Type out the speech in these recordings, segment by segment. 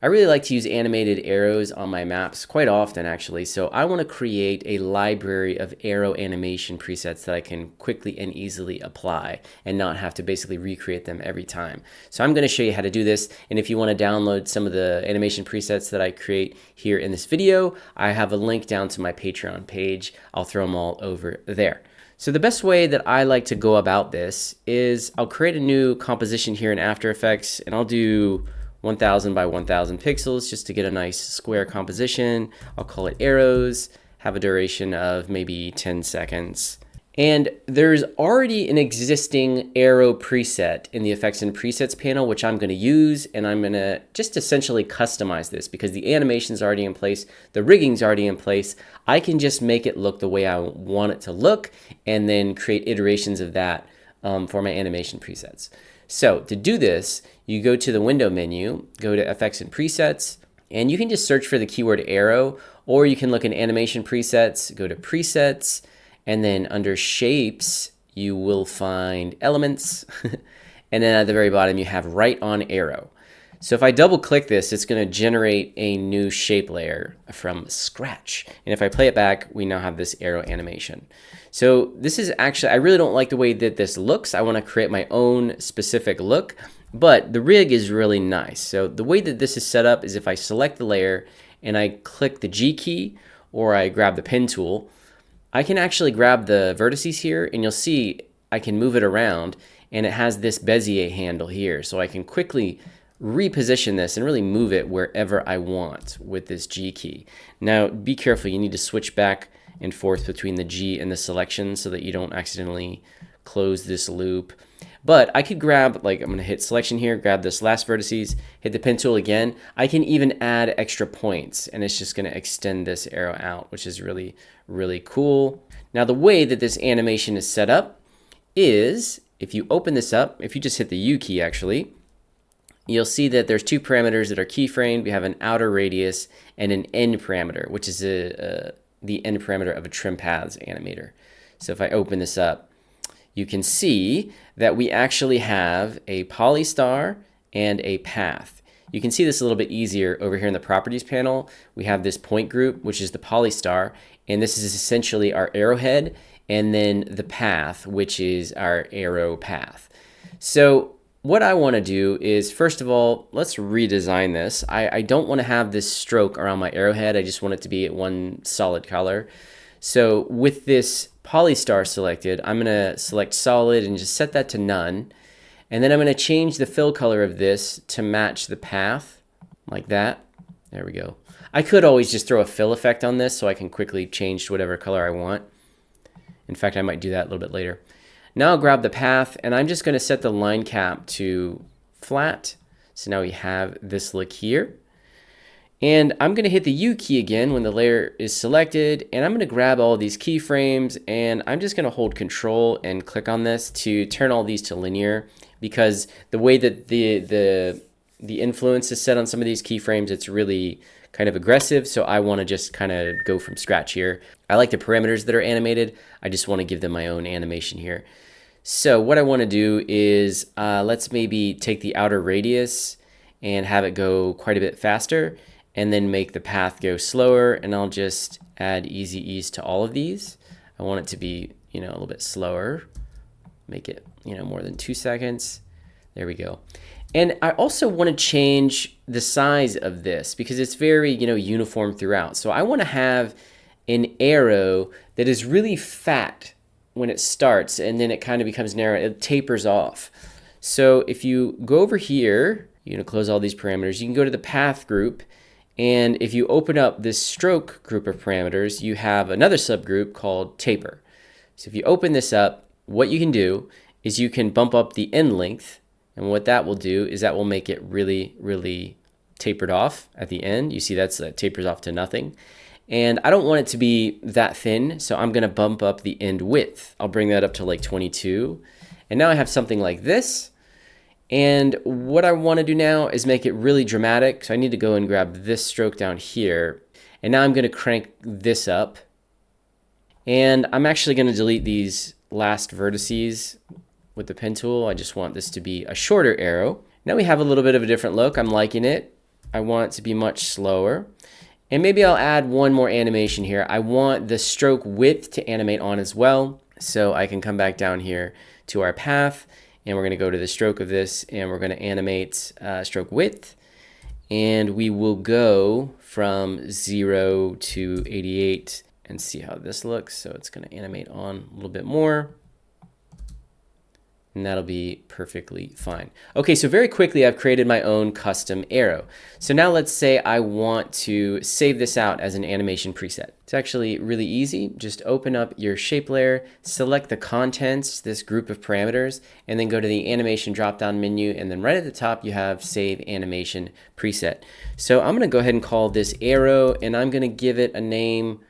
I really like to use animated arrows on my maps quite often actually, so I want to create a library of arrow animation presets that I can quickly and easily apply and not have to basically recreate them every time. So I'm going to show you how to do this, and if you want to download some of the animation presets that I create here in this video, I have a link down to my Patreon page. I'll throw them all over there. So the best way that I like to go about this is I'll create a new composition here in After Effects, and I'll do 1000 by 1000 pixels just to get a nice square composition. I'll call it arrows, have a duration of maybe 10 seconds. And there's already an existing arrow preset in the Effects and Presets panel, which I'm going to use, and I'm going to just essentially customize this because the animation's already in place, the rigging's already in place. I can just make it look the way I want it to look and then create iterations of that for my animation presets. So to do this, you go to the window menu, go to Effects and Presets, and you can just search for the keyword arrow, or you can look in Animation Presets, go to Presets, and then under Shapes, you will find Elements, and then at the very bottom, you have Right on Arrow. So if I double click this, it's going to generate a new shape layer from scratch. And if I play it back, we now have this arrow animation. So this is actually, I really don't like the way that this looks. I want to create my own specific look, but the rig is really nice. So the way that this is set up is if I select the layer and I click the G key or I grab the pen tool, I can actually grab the vertices here and you'll see I can move it around and it has this Bezier handle here. So I can quickly reposition this and really move it wherever I want with this G key. Now be careful, you need to switch back and forth between the G and the selection so that you don't accidentally close this loop. But I could grab, like I'm going to hit selection here, grab this last vertices, hit the pen tool again. I can even add extra points and it's just going to extend this arrow out, which is really, really cool. Now the way that this animation is set up is if you open this up, if you just hit the U key actually, you'll see that there's two parameters that are keyframed. We have an outer radius and an end parameter, which is the end parameter of a trim paths animator. So if I open this up, you can see that we actually have a polystar and a path. You can see this a little bit easier over here in the properties panel. We have this point group, which is the polystar, and this is essentially our arrowhead, and then the path, which is our arrow path. So what I want to do is, first of all, let's redesign this. I don't want to have this stroke around my arrowhead. I just want it to be one solid color. So with this polystar selected, I'm going to select solid and just set that to none. And then I'm going to change the fill color of this to match the path like that. There we go. I could always just throw a fill effect on this so I can quickly change to whatever color I want. In fact, I might do that a little bit later. Now I'll grab the path and I'm just going to set the line cap to flat. So now we have this look here. And I'm going to hit the U key again when the layer is selected, and I'm going to grab all these keyframes and I'm just going to hold Control and click on this to turn all these to linear, because the way that the influence is set on some of these keyframes, it's really kind of aggressive, so I want to just kind of go from scratch here. I like the parameters that are animated. I just want to give them my own animation here. So what I want to do is let's maybe take the outer radius and have it go quite a bit faster, and then make the path go slower, and I'll just add easy ease to all of these. I want it to be, a little bit slower. Make it, more than 2 seconds. There we go. And I also want to change the size of this because it's very, uniform throughout. So I want to have an arrow that is really fat when it starts, and then it kind of becomes narrow. It tapers off. So if you go over here, you're going to close all these parameters. You can go to the path group. And if you open up this stroke group of parameters, you have another subgroup called taper. So if you open this up, what you can do is you can bump up the end length. And what that will do is that will make it really, really tapered off at the end. You see that tapers off to nothing. And I don't want it to be that thin, so I'm going to bump up the end width. I'll bring that up to like 22. And now I have something like this. And what I want to do now is make it really dramatic. So I need to go and grab this stroke down here. And now I'm going to crank this up. And I'm actually going to delete these last vertices with the pen tool. I just want this to be a shorter arrow. Now we have a little bit of a different look. I'm liking it. I want to be much slower. And maybe I'll add one more animation here. I want the stroke width to animate on as well. So I can come back down here to our path, and we're going to go to the stroke of this, and we're going to animate stroke width. And we will go from 0 to 88 and see how this looks. So it's going to animate on a little bit more. And that'll be perfectly fine. Okay, so very quickly I've created my own custom arrow. So now let's say I want to save this out as an animation preset. It's actually really easy. Just open up your shape layer, select the contents, this group of parameters, and then go to the animation drop-down menu, and then right at the top you have save animation preset. So I'm gonna go ahead and call this arrow, and I'm gonna give it a name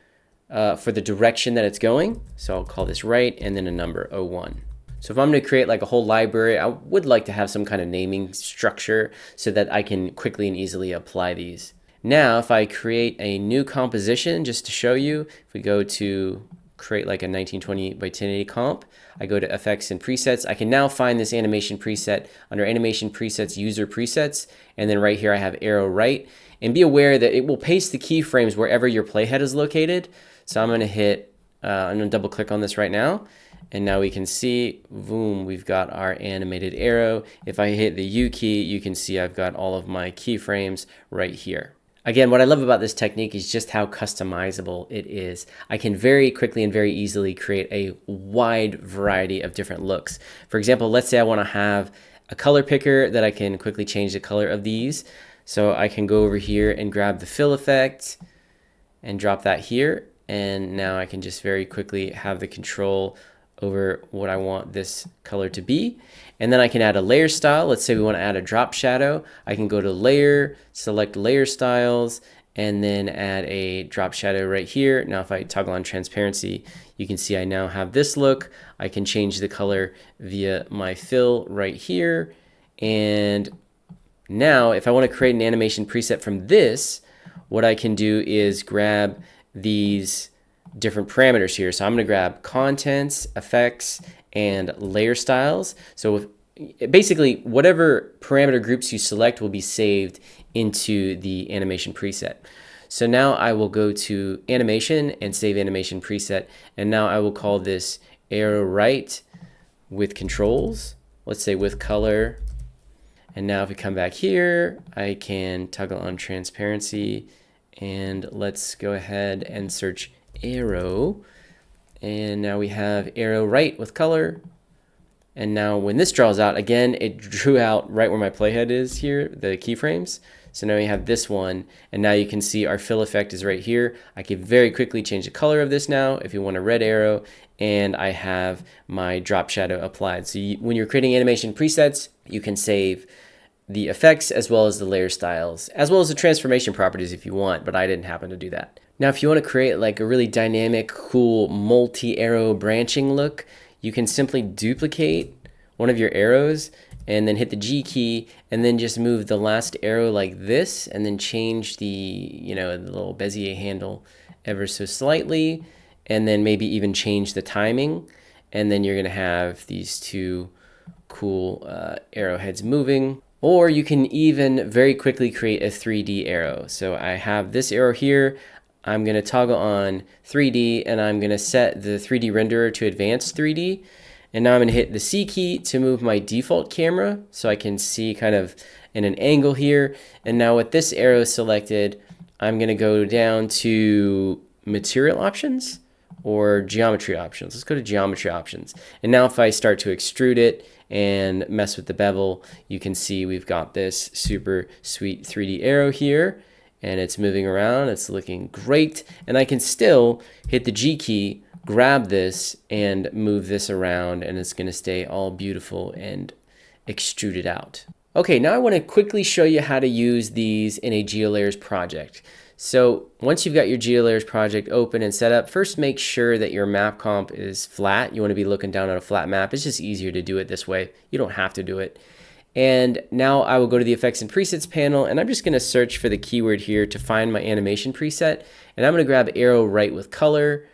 for the direction that it's going. So I'll call this right, and then a number 01. So if I'm going to create like a whole library, I would like to have some kind of naming structure so that I can quickly and easily apply these. Now, if I create a new composition, just to show you, if we go to create like a 1920 by 1080 comp, I go to effects and presets. I can now find this animation preset under animation presets, user presets, and then right here I have arrow right. And be aware that it will paste the keyframes wherever your playhead is located. So I'm going to hit, I'm going to double click on this right now. And now we can see, boom, we've got our animated arrow. If I hit the U key, you can see I've got all of my keyframes right here. Again, what I love about this technique is just how customizable it is. I can very quickly and very easily create a wide variety of different looks. For example, let's say I want to have a color picker that I can quickly change the color of these. So I can go over here and grab the fill effect and drop that here. And now I can just very quickly have the control over what I want this color to be. And then I can add a layer style. Let's say we want to add a drop shadow. I can go to layer, select layer styles, and then add a drop shadow right here. Now if I toggle on transparency, you can see I now have this look. I can change the color via my fill right here. And now if I want to create an animation preset from this, what I can do is grab these different parameters here. So I'm going to grab contents, effects, and layer styles. So basically whatever parameter groups you select will be saved into the animation preset. So now I will go to animation and save animation preset. And now I will call this arrow right with controls. Let's say with color. And now if we come back here, I can toggle on transparency, and let's go ahead and search arrow, and now we have arrow right with color. And now when this draws out, again, it drew out right where my playhead is here, the keyframes. So now we have this one, and now you can see our fill effect is right here. I can very quickly change the color of this now if you want a red arrow, and I have my drop shadow applied. So when you're creating animation presets, you can save the effects as well as the layer styles, as well as the transformation properties if you want, but I didn't happen to do that. Now, if you want to create like a really dynamic, cool multi-arrow branching look, you can simply duplicate one of your arrows and then hit the G key and then just move the last arrow like this and then change the, the little Bezier handle ever so slightly, and then maybe even change the timing. And then you're going to have these two cool arrowheads moving. Or you can even very quickly create a 3D arrow. So I have this arrow here. I'm going to toggle on 3D, and I'm going to set the 3D renderer to advanced 3D. And now I'm going to hit the C key to move my default camera so I can see kind of in an angle here. And now with this arrow selected, I'm going to go down to material options or geometry options. Let's go to geometry options. And now if I start to extrude it and mess with the bevel, you can see we've got this super sweet 3D arrow here, and it's moving around. It's looking great. And I can still hit the G key, grab this, and move this around, and it's going to stay all beautiful and extruded out. Okay, now I want to quickly show you how to use these in a Geolayers project. So once you've got your Geolayers project open and set up, first make sure that your map comp is flat. You want to be looking down on a flat map. It's just easier to do it this way. You don't have to do it. And now I will go to the effects and presets panel, and I'm just going to search for the keyword here to find my animation preset. And I'm going to grab arrow right with color.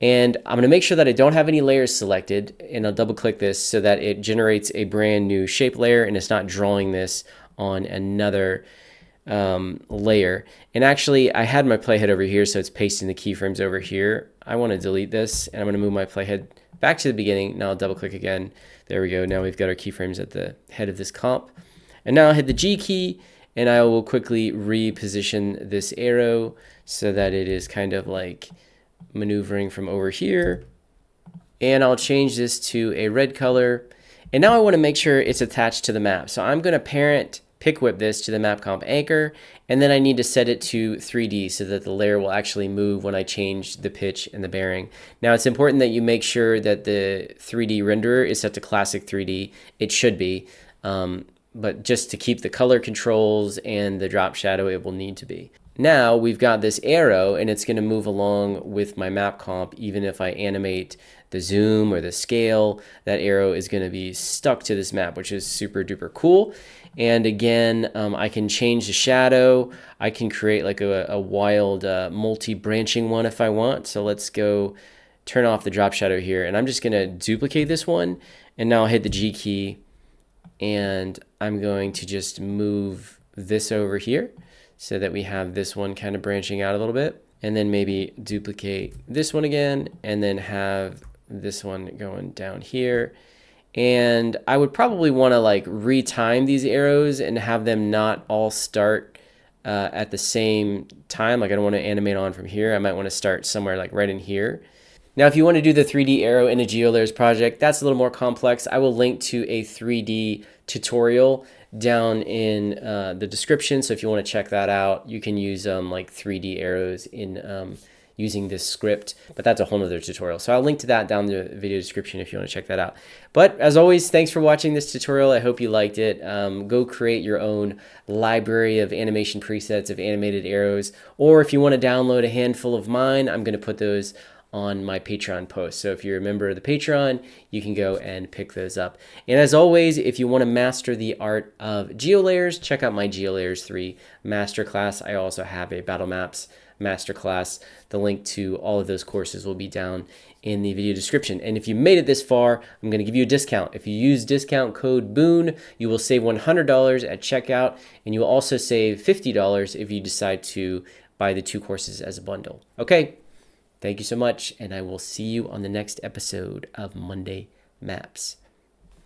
And I'm going to make sure that I don't have any layers selected, and I'll double click this so that it generates a brand new shape layer and it's not drawing this on another layer. And actually, I had my playhead over here, so it's pasting the keyframes over here. I want to delete this, and I'm going to move my playhead back to the beginning. Now I'll double click again. There we go. Now we've got our keyframes at the head of this comp. And now I'll hit the G key, and I will quickly reposition this arrow so that it is kind of like maneuvering from over here. And I'll change this to a red color. And now I want to make sure it's attached to the map. So I'm going to parent pick whip this to the map comp anchor, and then I need to set it to 3D so that the layer will actually move when I change the pitch and the bearing. Now it's important that you make sure that the 3D renderer is set to classic 3D. It should be, but just to keep the color controls and the drop shadow, it will need to be. Now we've got this arrow, and it's going to move along with my map comp. Even if I animate the zoom or the scale, that arrow is going to be stuck to this map, which is super duper cool. And again, I can change the shadow. I can create like a wild multi-branching one if I want. So let's go turn off the drop shadow here, and I'm just going to duplicate this one, and now I'll hit the G key, and I'm going to just move this over here so that we have this one kind of branching out a little bit, and then maybe duplicate this one again, and then have this one going down here. And I would probably want to like retime these arrows and have them not all start at the same time. Like I don't want to animate on from here. I might want to start somewhere like right in here. Now, if you want to do the 3D arrow in a Geolayers project, that's a little more complex. I will link to a 3D tutorial down in the description. So if you want to check that out, you can use like 3D arrows in using this script, but that's a whole nother tutorial. So I'll link to that down in the video description if you want to check that out. But as always, thanks for watching this tutorial. I hope you liked it. Go create your own library of animation presets of animated arrows, or if you want to download a handful of mine, I'm going to put those on my Patreon post. So if you're a member of the Patreon, you can go and pick those up. And as always, if you want to master the art of Geolayers, check out my Geolayers 3 masterclass. I also have a Battle Maps masterclass. The link to all of those courses will be down in the video description. And if you made it this far, I'm going to give you a discount. If you use discount code Boone, you will save $100 at checkout, and you will also save $50 if you decide to buy the 2 courses as a bundle. Okay. Thank you so much, and I will see you on the next episode of Monday Maps.